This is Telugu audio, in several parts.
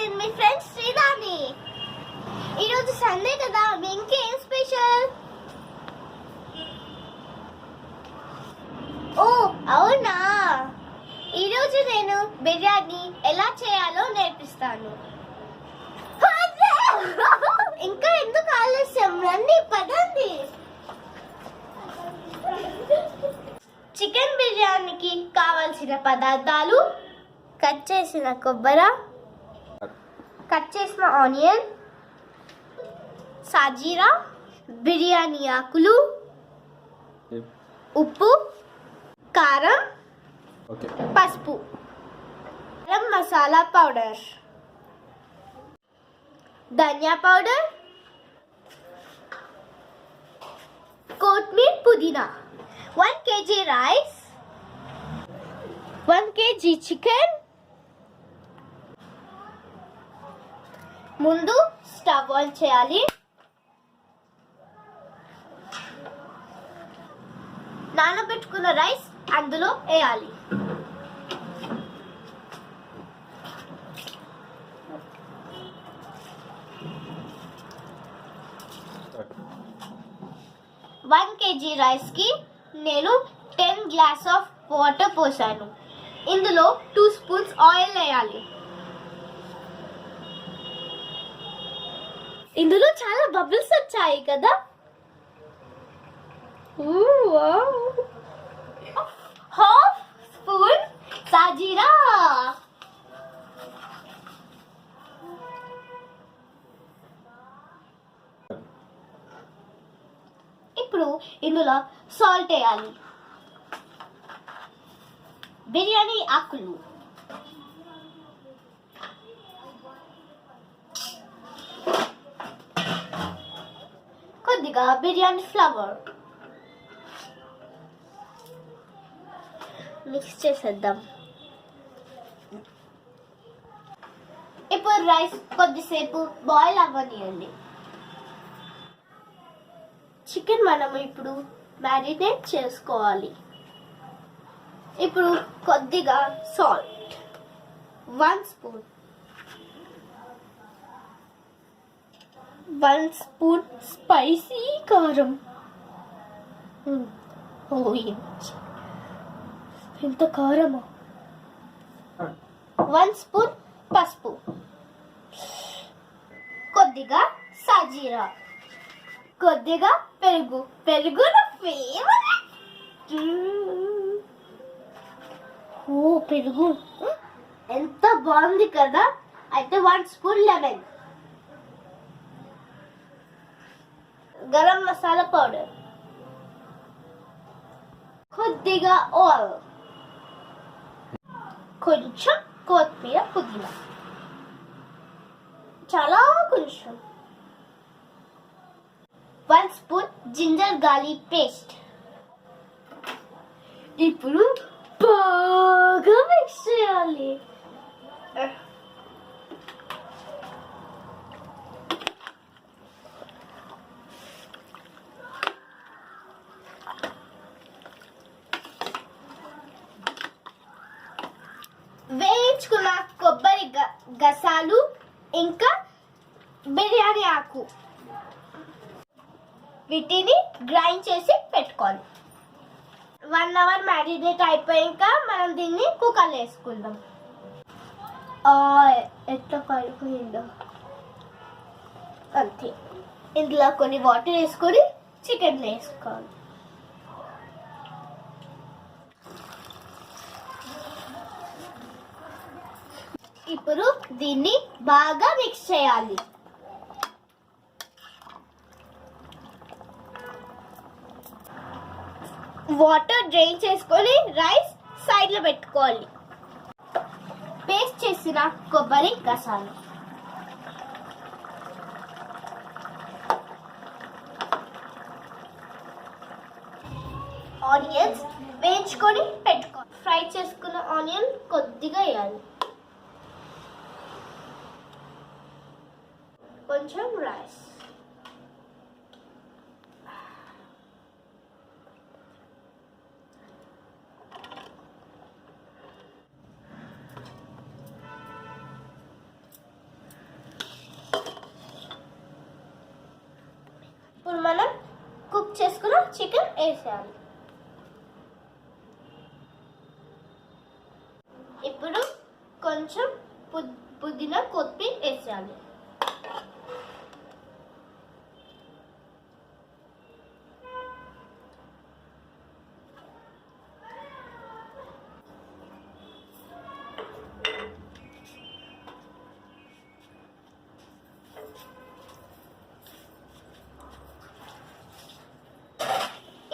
నేను మీ ఫ్రెండ్ శ్రీరాని. ఈరోజు సండే కదా, ఇంకేం స్పెషల్? ఓ అవునా, ఈరోజు నేను బిర్యానీ ఎలా చేయాలో నేర్పిస్తాను. ఇంకా ఎందుకు ఆలస్యం, రండి పదండి. చికెన్ బిర్యానీకి కావాల్సిన పదార్థాలు: కట్ చేసిన కొబ్బరి, కట్ చేసిన ఆనియన్, సాజీరా, బిర్యానీ ఆకులు, ఉప్పు, కారం, పసుపు, గరం మసాలా పౌడర్, ధనియా పౌడర్, కొత్తిమీర, పుదీనా, 1 kg rice, 1 kg chicken. ముందు స్టవ్ ఆన్ చేయాలి. నానబెట్టుకున్న రైస్ అందులో వేయాలి. వన్ కేజీ రైస్ కి నేను 10 గ్లాస్ ఆఫ్ వాటర్ పోసాను. ఇందులో 2 స్పూన్స్ ఆయిల్ వేయాలి. ఇందులో చాలా బబుల్స్ వచ్చాయి కదా. హాఫ్ స్పూన్ సాజీరా, ఇప్పుడు ఇందులో సాల్ట్ వేయాలి. బిర్యానీ ఆకులు, కొద్దిగా బిర్యానీ ఫ్లవర్ మిక్స్ చేసేద్దాం. ఇప్పుడు రైస్ కొద్దిసేపు బాయిల్ అవ్వనియండి. చికెన్ మనం ఇప్పుడు మ్యారినేట్ చేసుకోవాలి. ఇప్పుడు కొద్దిగా సాల్ట్, 1 స్పూన్, 1 స్పూన్ స్పైసీ కారం. ఎంత కారమా. 1 స్పూన్ పసుపు, కొద్దిగా సాజీరా, కొద్దిగా పెరుగు. పెరుగు నా ఫేవరెట్. పెరుగు ఎంత బాగుంది కదా. అయితే 1 spoon lemon, garam masala powder, కొద్దిగా ఆయిల్, కొంచెం కొత్తిమీర, పుదీనా, చాలా కొంచెం, 1 స్పూన్ జింజర్ గార్లిక్ పేస్ట్. ఇప్పుడు బాగా మిక్స్ చేయాలి. వేయించుకున్న కొబ్బరి గసాలు ఇంకా బిర్యానీ ఆకు, వీటిని గ్రైండ్ చేసి పెట్టుకోవాలి. 1 అవర్ మ్యారినేట్ అయిపోయాక మనం దీన్ని కుక్కర్లో వేసుకుందాం. ఎట్లా పడిపోయిందో అంతే. ఇందులో కొన్ని వాటర్ వేసుకొని చికెన్ వేసుకోవాలి. ఇప్పుడు దీన్ని బాగా మిక్స్ చేయాలి. వాటర్ డ్రైన్ చేసుకొని రైస్ సైడ్ లో పెట్టుకోవాలి. పేస్ట్ చేసిన కొబ్బరి గసాలు, ఆనియన్స్ వేయించుకొని పెట్టుకోవాలి. ఫ్రై చేసుకున్న ఆనియన్ కొద్దిగా వేయాలి. కొంచెం రైస్, చికెన్ వేసేయాలి. ఇప్పుడు కొంచెం పుదీనా కొత్తిమీర వేసేయాలి.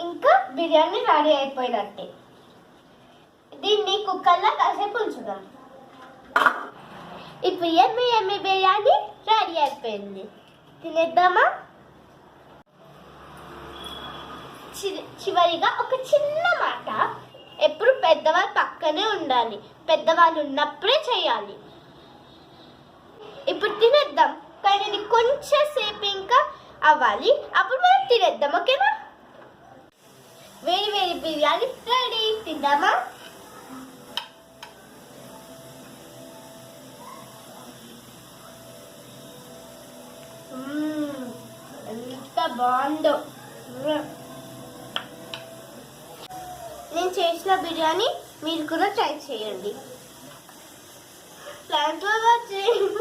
ఇంకా బిర్యానీ రెడీ అయిపోయినట్టే. దీన్ని కుక్కర్లో కాసేపు ఉంచుదాం. ఇప్పుడు ఎమ్మి ఎమ్మి బిర్యానీ రెడీ అయిపోయింది. తినేద్దామా? చివరిగా ఒక చిన్న మాట, ఎప్పుడు పెద్దవాళ్ళు పక్కనే ఉండాలి. పెద్దవాళ్ళు ఉన్నప్పుడే చేయాలి. ఇప్పుడు తినేద్దాం, కానీ ఇది కొంచెం సేపు ఇంకా అవ్వాలి. అప్పుడు మనం తినేద్దాం, ఓకేనా? వేడి వేడి బిర్యానీ రెడీ. తిందామా? ఎంత బాగుందో. నేను చేసిన బిర్యానీ మీరు కూడా ట్రై చేయండి. Thanks for watching.